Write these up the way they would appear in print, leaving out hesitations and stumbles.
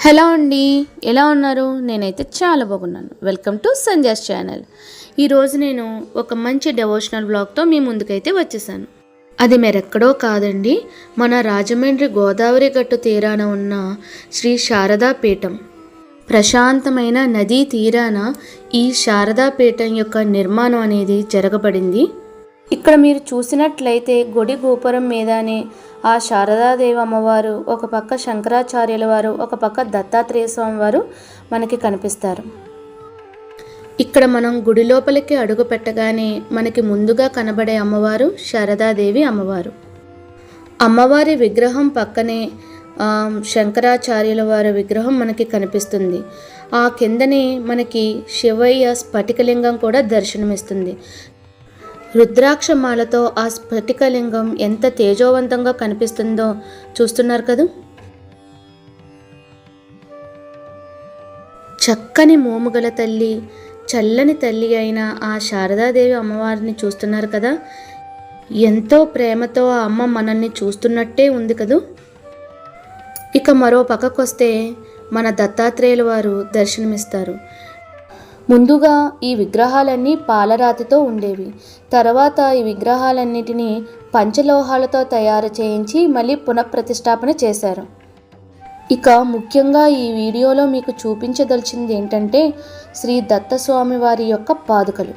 Hello అండి, ఎలా ఉన్నారు? నేనైతే చాలా బాగున్నాను. Welcome to Sandhya's channel. ఈరోజు నేను ఒక మంచి డెవోషనల్ బ్లాగ్తో మీ ముందుకైతే వచ్చేసాను. అది మరెక్కడో కాదండి, మన రాజమండ్రి గోదావరి గట్టు తీరాన ఉన్న శ్రీ శారదా పీఠం. ప్రశాంతమైన నదీ తీరాన ఈ శారదా పీఠం యొక్క నిర్మాణం అనేది జరగబడింది. ఇక్కడ మీరు చూసినట్లయితే గుడి గోపురం మీదనే ఆ శారదాదేవి అమ్మవారు, ఒక పక్క శంకరాచార్యుల వారు, ఒక పక్క దత్తాత్రేయ స్వామి వారు మనకి కనిపిస్తారు. ఇక్కడ మనం గుడి లోపలికి అడుగు పెట్టగానే మనకి ముందుగా కనబడే అమ్మవారు శారదాదేవి అమ్మవారు. అమ్మవారి విగ్రహం పక్కనే శంకరాచార్యుల వారి విగ్రహం మనకి కనిపిస్తుంది. ఆ కిందనే మనకి శివయ్య స్ఫటికలింగం కూడా దర్శనమిస్తుంది. రుద్రాక్షమాలతో ఆ స్ఫటికలింగం ఎంత తేజోవంతంగా కనిపిస్తుందో చూస్తున్నారు కదా. చక్కని మోముగల తల్లి, చల్లని తల్లి అయిన ఆ శారదాదేవి అమ్మవారిని చూస్తున్నారు కదా. ఎంతో ప్రేమతో ఆ అమ్మ మనల్ని చూస్తున్నట్టే ఉంది కదూ. ఇక మరో పక్కకొస్తే మన దత్తాత్రేయుల వారు దర్శనమిస్తారు. ముందుగా ఈ విగ్రహాలన్నీ పాలరాతితో ఉండేవి. తర్వాత ఈ విగ్రహాలన్నిటినీ పంచలోహాలతో తయారు చేయించి మళ్ళీ పునఃప్రతిష్టాపన చేశారు. ఇక ముఖ్యంగా ఈ వీడియోలో మీకు చూపించదలిచింది ఏంటంటే శ్రీ దత్తస్వామి వారి యొక్క పాదుకలు.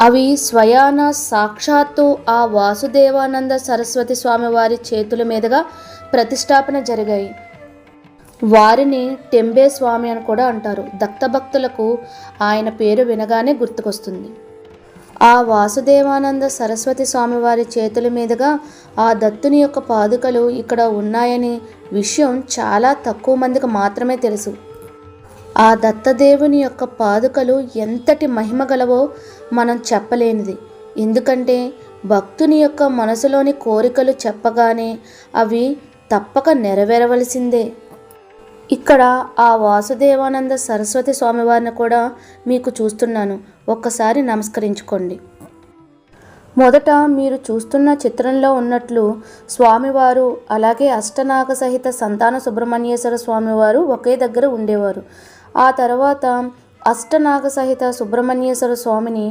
అవి స్వయాన సాక్షాత్తు ఆ వాసుదేవానంద సరస్వతి స్వామి వారి చేతుల మీదుగా ప్రతిష్టాపన జరిగాయి. వారిని టెంబే స్వామి అని కూడా అంటారు. దత్తభక్తులకు ఆయన పేరు వినగానే గుర్తుకొస్తుంది. ఆ వాసుదేవానంద సరస్వతి స్వామి వారి చేతుల మీదుగా ఆ దత్తుని యొక్క పాదుకలు ఇక్కడ ఉన్నాయని విషయం చాలా తక్కువ మందికి మాత్రమే తెలుసు. ఆ దత్తదేవుని యొక్క పాదుకలు ఎంతటి మహిమ గలవో మనం చెప్పలేనిది. ఎందుకంటే భక్తుని యొక్క మనసులోని కోరికలు చెప్పగానే అవి తప్పక నెరవేరవలసిందే. ఇక్కడ ఆ వాసుదేవానంద సరస్వతి స్వామివారిని కూడా మీకు చూస్తున్నాను. ఒక్కసారి నమస్కరించుకోండి. మొదట మీరు చూస్తున్న చిత్రంలో ఉన్నట్లు స్వామివారు, అలాగే అష్టనాగ సహిత సంతాన సుబ్రహ్మణ్యేశ్వర స్వామివారు ఒకే దగ్గర ఉండేవారు. ఆ తర్వాత అష్టనాగ సహిత సుబ్రహ్మణ్యేశ్వర స్వామిని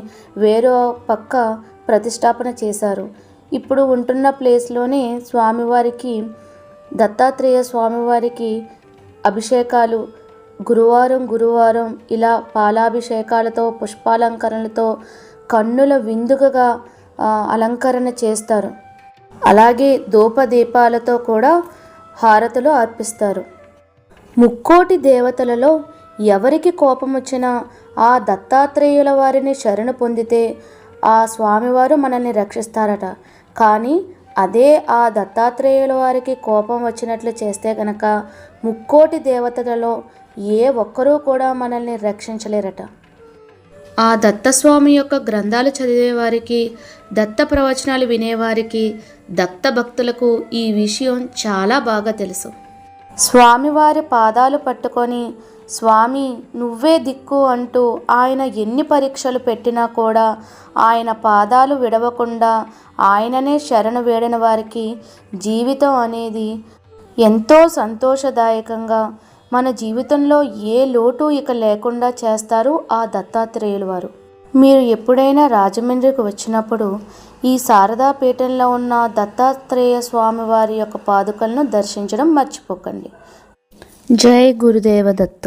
వేరో పక్క ప్రతిష్టాపన చేశారు. ఇప్పుడు ఉంటున్న ప్లేస్లోనే స్వామివారికి, దత్తాత్రేయ స్వామివారికి అభిషేకాలు గురువారం ఇలా పాలాభిషేకాలతో, పుష్పాలంకరణలతో కన్నుల విందుగా అలంకరణ చేస్తారు. అలాగే ధూపదీపాలతో కూడా హారతులు అర్పిస్తారు. ముక్కోటి దేవతలలో ఎవరికి కోపం వచ్చినా ఆ దత్తాత్రేయుల వారిని శరణు పొందితే ఆ స్వామివారు మనల్ని రక్షిస్తారట. కానీ అదే ఆ దత్తాత్రేయుల వారికి కోపం వచ్చినట్లు చేస్తే గనక ముక్కోటి దేవతలలో ఏ ఒక్కరూ కూడా మనల్ని రక్షించలేరట. ఆ దత్తస్వామి యొక్క గ్రంథాలు చదివేవారికి, దత్త ప్రవచనాలు వినేవారికి, దత్త భక్తులకు ఈ విషయం చాలా బాగా తెలుసు. స్వామివారి పాదాలు పట్టుకొని స్వామి నువ్వే దిక్కు అంటూ ఆయన ఎన్ని పరీక్షలు పెట్టినా కూడా ఆయన పాదాలు విడవకుండా ఆయననే శరణు వేడిన వారికి జీవితం అనేది ఎంతో సంతోషదాయకంగా, మన జీవితంలో ఏ లోటు ఇక లేకుండా చేస్తారు ఆ దత్తాత్రేయుల వారు. మీరు ఎప్పుడైనా రాజమండ్రికి వచ్చినప్పుడు ఈ శారదా పీఠంలో ఉన్న దత్తాత్రేయ స్వామి వారి యొక్క పాదుకలను దర్శించడం మర్చిపోకండి. జై గురుదేవ దత్త.